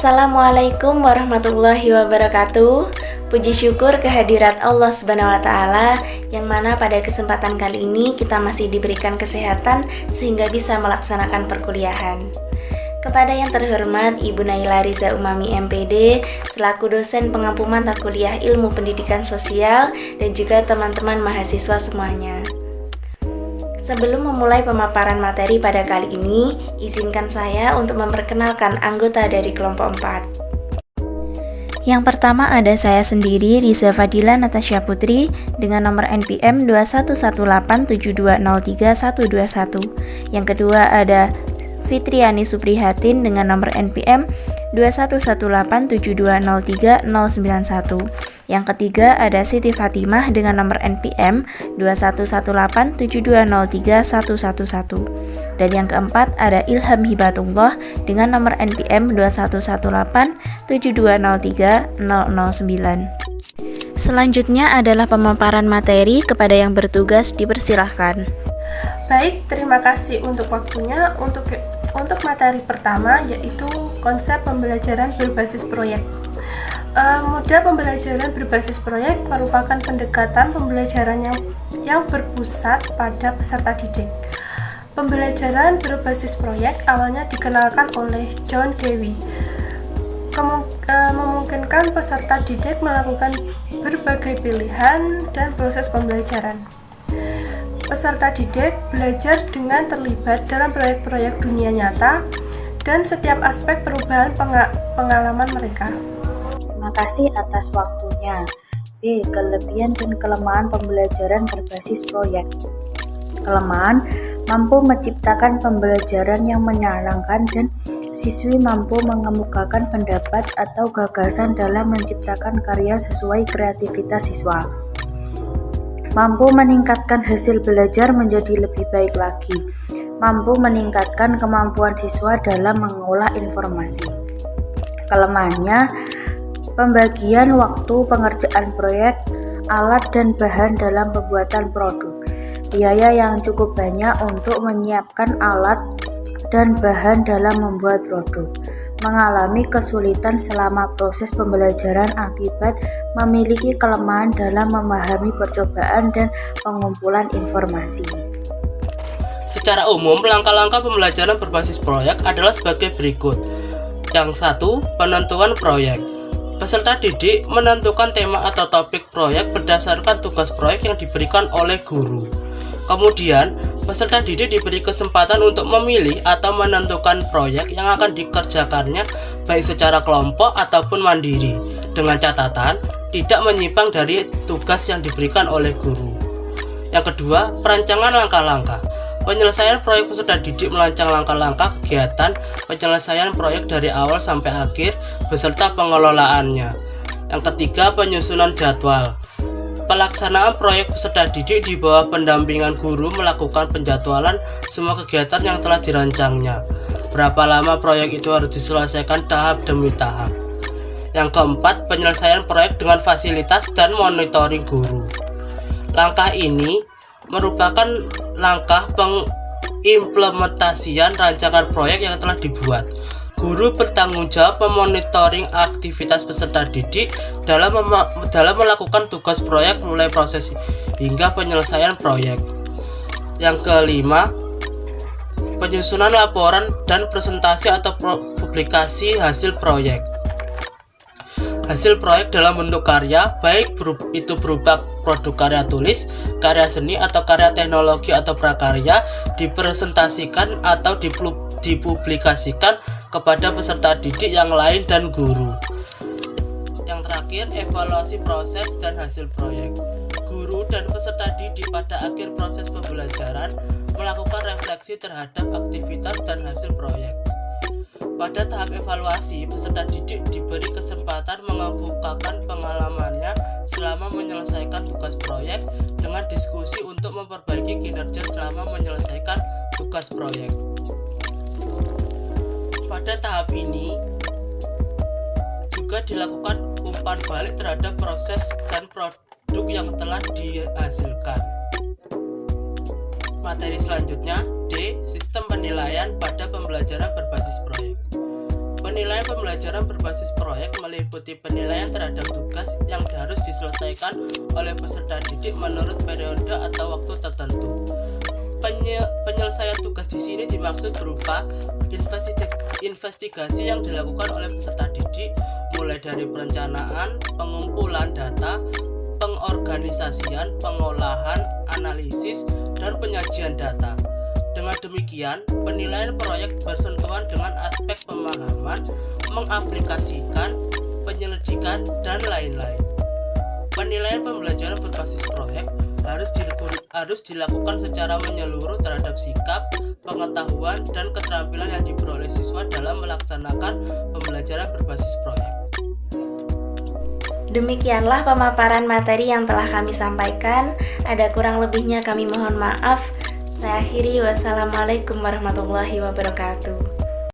Assalamualaikum warahmatullahi wabarakatuh. Puji syukur kehadirat Allah Subhanahu wa taala yang mana pada kesempatan kali ini kita masih diberikan kesehatan sehingga bisa melaksanakan perkuliahan. Kepada yang terhormat Ibu Naila Riza Umami MPD selaku dosen pengampu mata kuliah Ilmu Pendidikan Sosial dan juga teman-teman mahasiswa semuanya. Sebelum memulai pemaparan materi pada kali ini, izinkan saya untuk memperkenalkan anggota dari kelompok 4. Yang pertama ada saya sendiri, Riza Fadila Natasha Putri, dengan nomor NPM 211872031121. Yang kedua ada Fitriani Suprihatin dengan nomor NPM 211872030091. Yang ketiga ada Siti Fatimah dengan nomor NPM 211872031111. Dan yang keempat ada Ilham Hibatullah dengan nomor NPM 211872030009. Selanjutnya adalah pemaparan materi. Kepada yang bertugas dipersilahkan. Baik, terima kasih untuk waktunya. Untuk materi pertama yaitu konsep pembelajaran berbasis proyek. Model pembelajaran berbasis proyek merupakan pendekatan pembelajaran yang berpusat pada peserta didik. Pembelajaran berbasis proyek awalnya dikenalkan oleh John Dewey. Memungkinkan peserta didik melakukan berbagai pilihan dan proses pembelajaran. Peserta didik belajar dengan terlibat dalam proyek-proyek dunia nyata dan setiap aspek perubahan pengalaman mereka. Terima kasih atas waktunya. B. Kelebihan dan kelemahan pembelajaran berbasis proyek. Kelemahan, mampu menciptakan pembelajaran yang menyenangkan dan siswi mampu mengemukakan pendapat atau gagasan dalam menciptakan karya sesuai kreativitas siswa. Mampu meningkatkan hasil belajar menjadi lebih baik lagi. Mampu meningkatkan kemampuan siswa dalam mengolah informasi. Kelemahannya, pembagian waktu pengerjaan proyek, alat dan bahan dalam pembuatan produk. Biaya yang cukup banyak untuk menyiapkan alat dan bahan dalam membuat produk. Mengalami kesulitan selama proses pembelajaran akibat memiliki kelemahan dalam memahami percobaan dan pengumpulan informasi. Secara umum, langkah-langkah pembelajaran berbasis proyek adalah sebagai berikut. Yang satu, penentuan proyek. Peserta didik menentukan tema atau topik proyek berdasarkan tugas proyek yang diberikan oleh guru. Kemudian, peserta didik diberi kesempatan untuk memilih atau menentukan proyek yang akan dikerjakannya baik secara kelompok ataupun mandiri, dengan catatan tidak menyimpang dari tugas yang diberikan oleh guru. Yang kedua, perancangan langkah-langkah. Penyelesaian proyek peserta didik merancang langkah-langkah kegiatan penyelesaian proyek dari awal sampai akhir beserta pengelolaannya. Yang ketiga, penyusunan jadwal. Pelaksanaan proyek peserta didik di bawah pendampingan guru melakukan penjadwalan semua kegiatan yang telah dirancangnya. Berapa lama proyek itu harus diselesaikan tahap demi tahap. Yang keempat, penyelesaian proyek dengan fasilitas dan monitoring guru. Langkah ini merupakan langkah pengimplementasian rancangan proyek yang telah dibuat. Guru bertanggung jawab memonitoring aktivitas peserta didik dalam melakukan tugas proyek mulai proses hingga penyelesaian proyek. Yang kelima, penyusunan laporan dan presentasi atau publikasi hasil proyek. Hasil proyek dalam bentuk karya, baik itu berupa produk karya tulis, karya seni atau karya teknologi atau prakarya, dipresentasikan atau dipublikasikan kepada peserta didik yang lain dan guru. Yang terakhir, evaluasi proses dan hasil proyek. Guru dan peserta didik pada akhir proses pembelajaran melakukan refleksi terhadap aktivitas dan hasil proyek. Pada tahap evaluasi, peserta didik diberi kesempatan mengemukakan pengalamannya selama menyelesaikan tugas proyek dengan diskusi untuk memperbaiki kinerja selama menyelesaikan tugas proyek. Pada tahap ini juga dilakukan umpan balik terhadap proses dan produk yang telah dihasilkan. Materi selanjutnya D. Sistem penilaian pada pembelajaran berbasis proyek. Penilaian pembelajaran berbasis proyek meliputi penilaian terhadap tugas yang harus diselesaikan oleh peserta didik menurut periode atau waktu tertentu. Penyelesaian tugas di sini dimaksud berupa investigasi yang dilakukan oleh peserta didik, mulai dari perencanaan, pengumpulan data, pengorganisasian, pengolahan, analisis, dan penyajian data. Dengan demikian, penilaian proyek bersentuhan dengan aspek pemahaman, mengaplikasikan, penyelidikan, dan lain-lain. Penilaian pembelajaran berbasis proyek harus dilakukan secara menyeluruh terhadap sikap, pengetahuan, dan keterampilan yang diperoleh siswa dalam melaksanakan pembelajaran berbasis proyek. Demikianlah pemaparan materi yang telah kami sampaikan. Ada kurang lebihnya kami mohon maaf. Saya akhiri, wassalamualaikum warahmatullahi wabarakatuh.